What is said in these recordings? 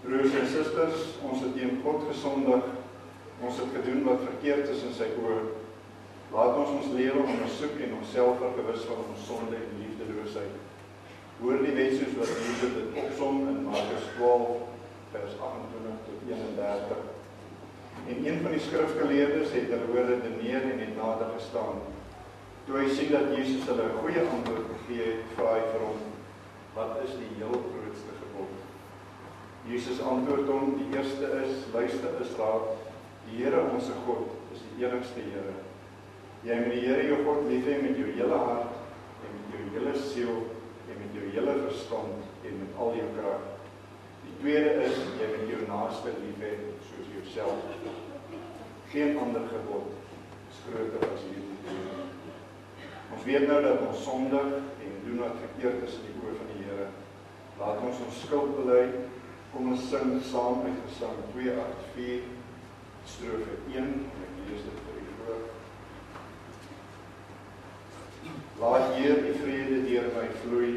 Broers en susters, ons het teen God gesondig, ons het gedoen wat verkeerd is in sy oë. Laat ons ons lewe ondersoek en onsself vergewis van ons sonde en liefdeloosheid. Hoor die wet soos wat Jesus dit opsom in Markus 12, vers 28 tot 31. En een van die skrifgeleerdes het hulle redeneer en het nader gestaan. Toe hy sien dat Jesus hulle 'n goeie antwoord gegee het, vra hy vir hom, wat is die heel grootste gebod? Jesus antwoord hom, die eerste is, luister Israel, die Here ons God is die enigste Here. Jy moet die Here jou God lief hê met jou hele hart en met jou hele siel en met jou hele verstand en met al jou krag. Die tweede is, jy moet jou naaste lief hê soos jouself. Geen ander gebod is groter as hierdie twee. Ons weet nou dat ons sondig en doen wat verkeerd is in die oë van die Here. Laat ons skuld bely. Kom ons sing saam uit Gesang 284, strofe 1, en ek lees dit vir u voor. Laat Heer die vrede deur my vloei,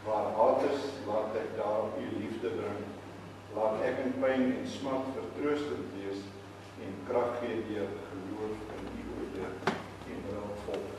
waar haat is, laat ek daar u liefde bring. Laat ek in pyn en smart vertroostend wees, en krag gee deur geloof in u woorde en wil volg.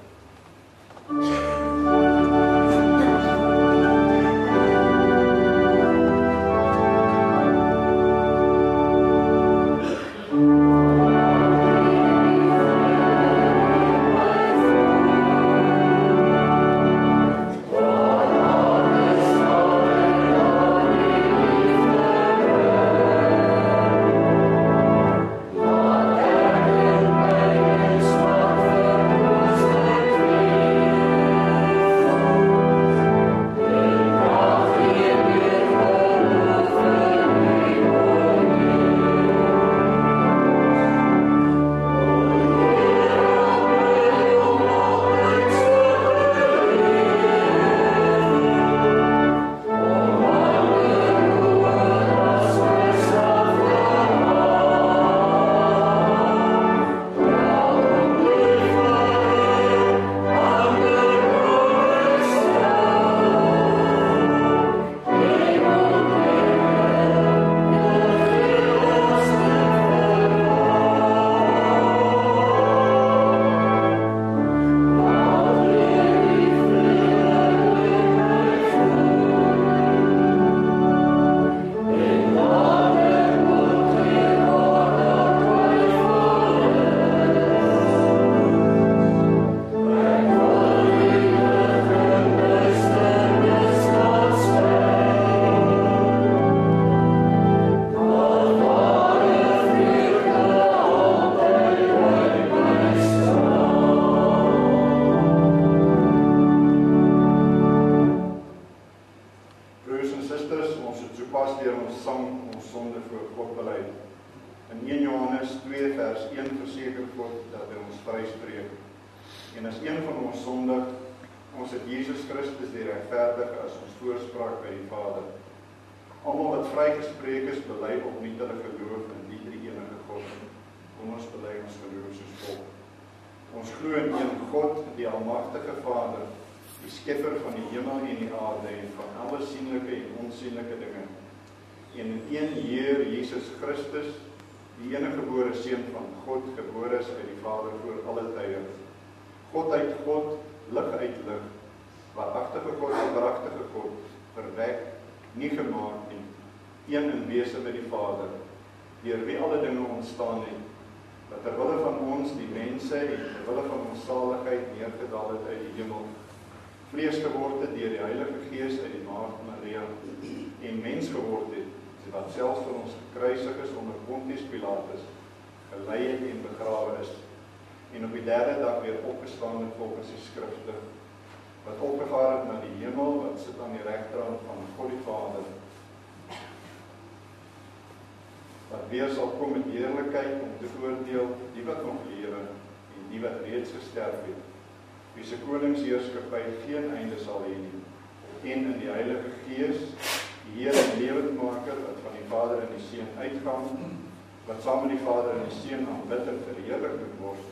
Wat saam met die Vader en die Seun aanbid en verheerlik moet word,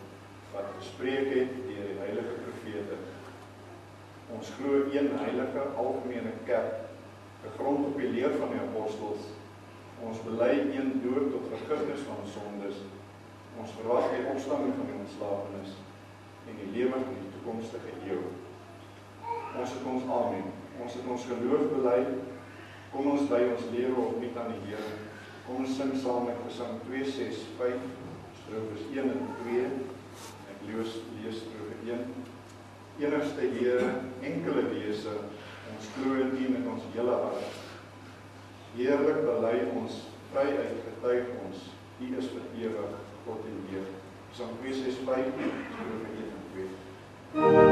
wat gespreek het deur die heilige profete. Ons glo een heilige algemene kerk, gegrond op die leer van die apostels. Ons Ons bely een dood tot vergifnis van ons sondes. Ons verwag die opstanding van die ontslaapenis en die lewe van die toekomstige eeu. Ons het ons amen. Ons het ons geloof bely. Kom ons by ons lewe opnuut aan die Here. Kom ons sing saam met Psalm 265, strofes 1 en 2. Ek lees strofe 1. Enigste Here, enkele wese, ons glo in U met ons hele hart. Heerlik bely ons, vryheid getuig ons, U is vir ewig God en Heer. Psalm 265, strofe 1 en 2.